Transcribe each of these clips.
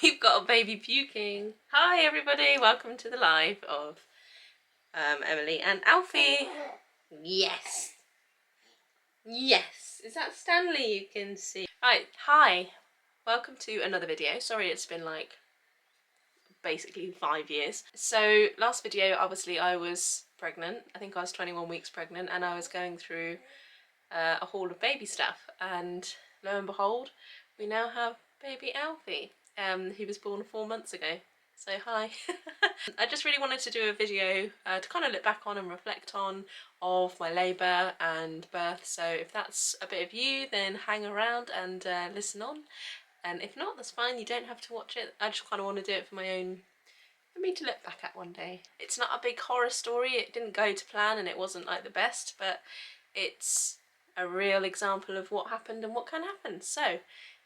We've got a baby puking. Hi everybody, welcome to the live of Emily and Alfie. Yes. Yes. Is that Stanley you can see? Right, hi. Welcome to another video. Sorry it's been like basically 5 years. So last video obviously I was pregnant. I think I was 21 weeks pregnant and I was going through a haul of baby stuff, and lo and behold we now have baby Alfie. He was born 4 months ago, so hi. I just really wanted to do a video to kind of look back on and reflect on of my labour and birth, so if that's a bit of you then hang around and listen on, and if not that's fine, you don't have to watch it. I just kind of want to do it for my own, for me to look back at one day. It's not a big horror story, it didn't go to plan and it wasn't like the best, but it's a real example of what happened and what can happen. So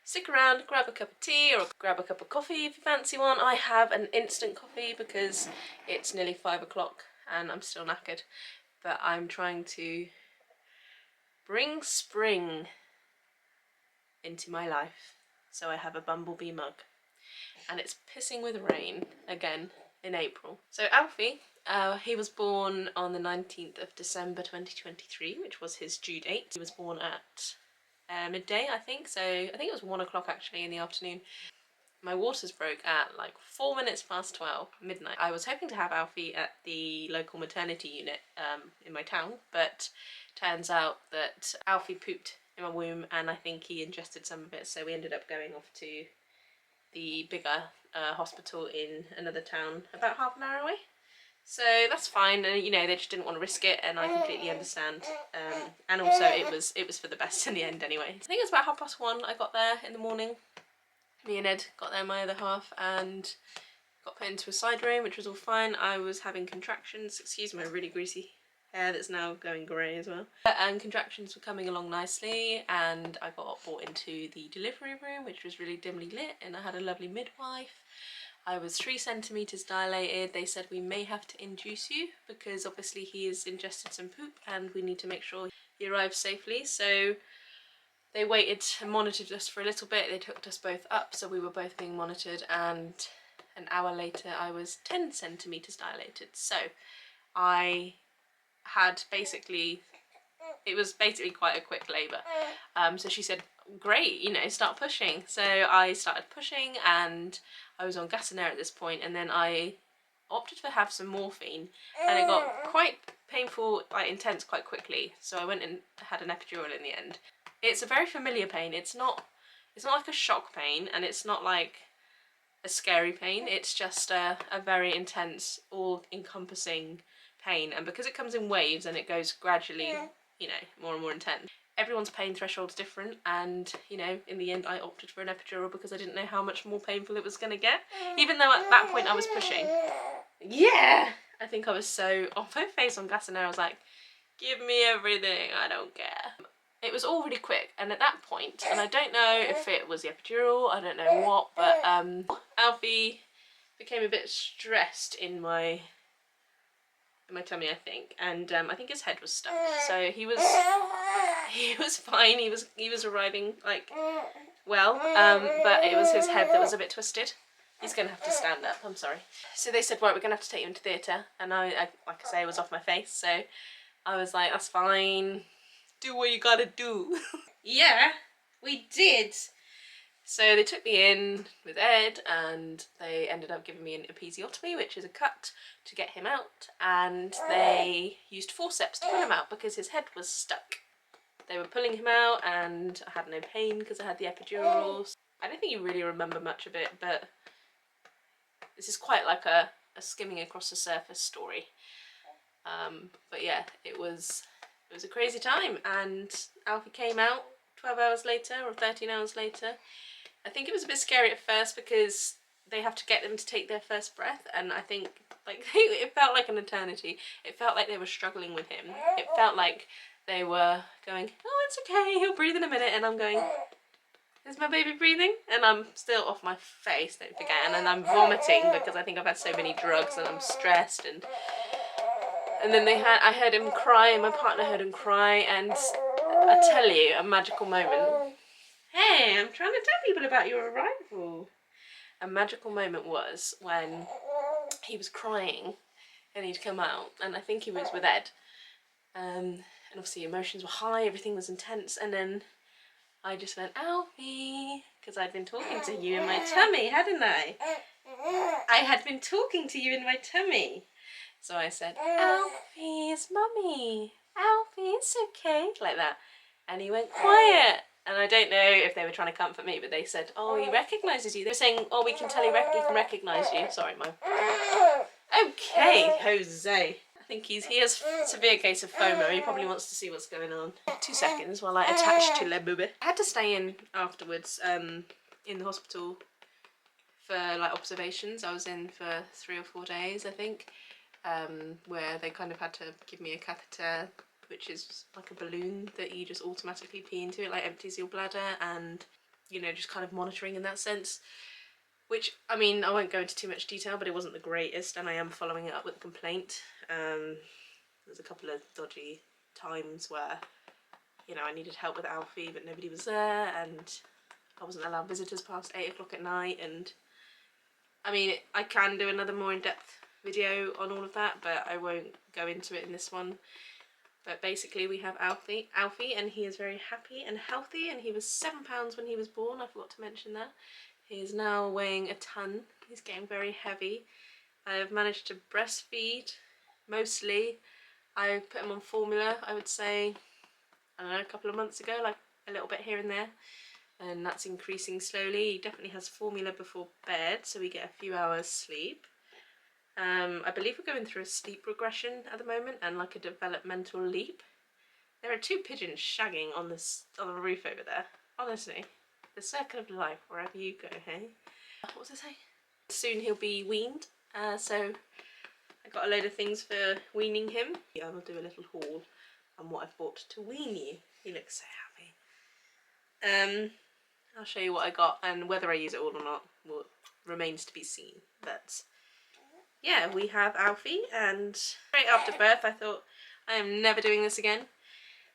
stick around, grab a cup of tea or grab a cup of coffee if you fancy one. I have an instant coffee because it's nearly 5 o'clock and I'm still knackered, but I'm trying to bring spring into my life. So I have a bumblebee mug and it's pissing with rain again in April. So Alfie, he was born on the 19th of December 2023, which was his due date. He was born at midday, I think, so I think it was 1 o'clock actually in the afternoon. My waters broke at like 4 minutes past 12, midnight. I was hoping to have Alfie at the local maternity unit in my town, but turns out that Alfie pooped in my womb and I think he ingested some of it, so we ended up going off to the bigger hospital in another town about half an hour away. So that's fine, and you know, they just didn't want to risk it and I completely understand, and also it was for the best in the end anyway. I think it was about 1:30 I got there in the morning. Me and Ed got there, my other half, and got put into a side room, which was all fine. I was having contractions, excuse my really greasy hair that's now going grey as well, and contractions were coming along nicely, and I got brought into the delivery room, which was really dimly lit, and I had a lovely midwife. I was 3 centimetres dilated. They said we may have to induce you because obviously he has ingested some poop and we need to make sure he arrives safely. So they waited and monitored us for a little bit. They took us both up, so we were both being monitored, and an hour later I was 10 centimetres dilated. So I had basically, it was basically quite a quick labour. So she said, great, you know, start pushing. So I started pushing and I was on gas and air at this point, and then I opted to have some morphine and it got quite painful, like intense quite quickly. So I went and had an epidural in the end. It's a very familiar pain. It's not like a shock pain and it's not like a scary pain. It's just a very intense, all-encompassing pain, and because it comes in waves and it goes gradually, you know, more and more intense, everyone's pain threshold's different, and you know, in the end I opted for an epidural because I didn't know how much more painful it was going to get, even though at that point I was pushing. Yeah! I think I was so on my face on gas and air, I was like, give me everything, I don't care. It was all really quick, and at that point, and I don't know if it was the epidural, I don't know what, but Alfie became a bit stressed in my tummy, I think, and I think his head was stuck. So he was fine. He was arriving like well, but it was his head that was a bit twisted. He's gonna have to stand up. I'm sorry. So they said, right, we're gonna have to take you into theatre, and I like I say, was off my face. So I was like, that's fine. Do what you gotta do. Yeah, we did. So they took me in with Ed and they ended up giving me an episiotomy, which is a cut to get him out, and they used forceps to pull him out because his head was stuck. They were pulling him out and I had no pain because I had the epidural. I don't think you really remember much of it, but this is quite like a skimming across the surface story. But yeah, it was a crazy time, and Alfie came out 12 hours later or 13 hours later. I think it was a bit scary at first because they have to get them to take their first breath, and I think like it felt like an eternity. It felt like they were struggling with him. It felt like they were going, oh, it's okay, he'll breathe in a minute, and I'm going, is my baby breathing? And I'm still off my face, don't forget, and then I'm vomiting because I think I've had so many drugs and I'm stressed, and then I heard him cry, and my partner heard him cry, and I tell you, a magical moment. Hey, I'm trying to tell people about your arrival. a magical moment was when he was crying and he'd come out, and I think he was with Ed. And obviously emotions were high, everything was intense, and then I just went, Alfie, because I'd been talking to you in my tummy, hadn't I? I had been talking to you in my tummy. So I said, Alfie, it's mummy. Alfie, it's okay. Like that. And he went quiet. And I don't know if they were trying to comfort me, but they said, oh, he recognises you. They were saying, oh, we can tell he can recognise you. Sorry, Mum. Okay, Jose. I think he has a severe case of FOMO. He probably wants to see what's going on. 2 seconds while I attach to Le Bébé. I had to stay in afterwards, in the hospital for like observations. I was in for 3 or 4 days, I think, where they kind of had to give me a catheter, which is like a balloon that you just automatically pee into. It like empties your bladder, and you know, just kind of monitoring in that sense. Which, I mean, I won't go into too much detail, but it wasn't the greatest, and I am following it up with a complaint. There's a couple of dodgy times where, you know, I needed help with Alfie, but nobody was there, and I wasn't allowed visitors past 8 o'clock at night, and I mean, I can do another more in-depth video on all of that, but I won't go into it in this one. But basically we have Alfie, and he is very happy and healthy, and he was 7 pounds when he was born. I forgot to mention that. He is now weighing a ton. He's getting very heavy. I've managed to breastfeed, mostly. I put him on formula, I would say, I don't know, a couple of months ago, like a little bit here and there. And that's increasing slowly. He definitely has formula before bed, so we get a few hours sleep. I believe we're going through a sleep regression at the moment, and like a developmental leap. There are 2 pigeons shagging on the roof over there. Honestly, the circle of life wherever you go, hey? What was I saying? Soon he'll be weaned, so I got a load of things for weaning him. Yeah, I'll do a little haul on what I've bought to wean you. He looks so happy. I'll show you what I got, and whether I use it all or not remains to be seen. But yeah, we have Alfie, and straight after birth I thought, I am never doing this again.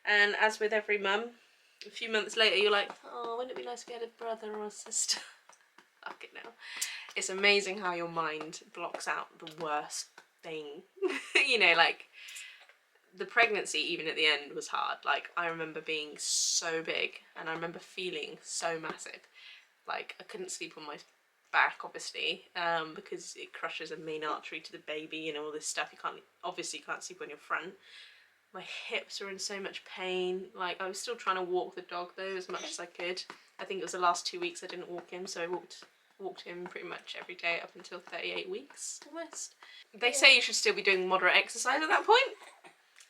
And as with every mum, a few months later you're like, oh, wouldn't it be nice if we had a brother or a sister? Fuck it now. It's amazing how your mind blocks out the worst thing. You know, like, the pregnancy even at the end was hard. Like, I remember being so big, and I remember feeling so massive. Like, I couldn't sleep on my back, obviously, because it crushes a main artery to the baby and all this stuff. You can't sleep on your front. My hips were in so much pain. Like, I was still trying to walk the dog though as much as I could. I think it was the last 2 weeks I didn't walk him, so I walked him pretty much every day up until 38 weeks almost. They say you should still be doing moderate exercise at that point.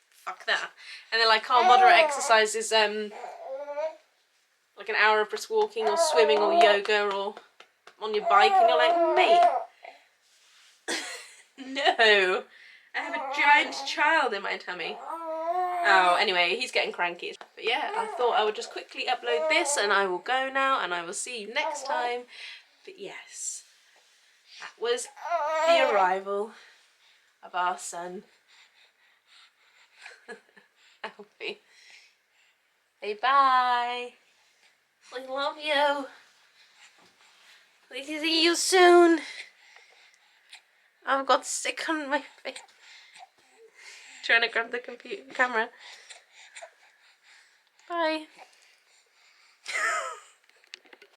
Fuck that. And they're like, oh, moderate exercise is like an hour of brisk walking or swimming or yoga or on your bike, and you're like, mate, no, I have a giant child in my tummy. Oh, anyway, he's getting cranky. But yeah, I thought I would just quickly upload this, and I will go now, and I will see you next time. But yes, that was the arrival of our son, Alfie. Say bye. We love you. We see you soon. I've got sick on my face. Trying to grab the camera. Bye.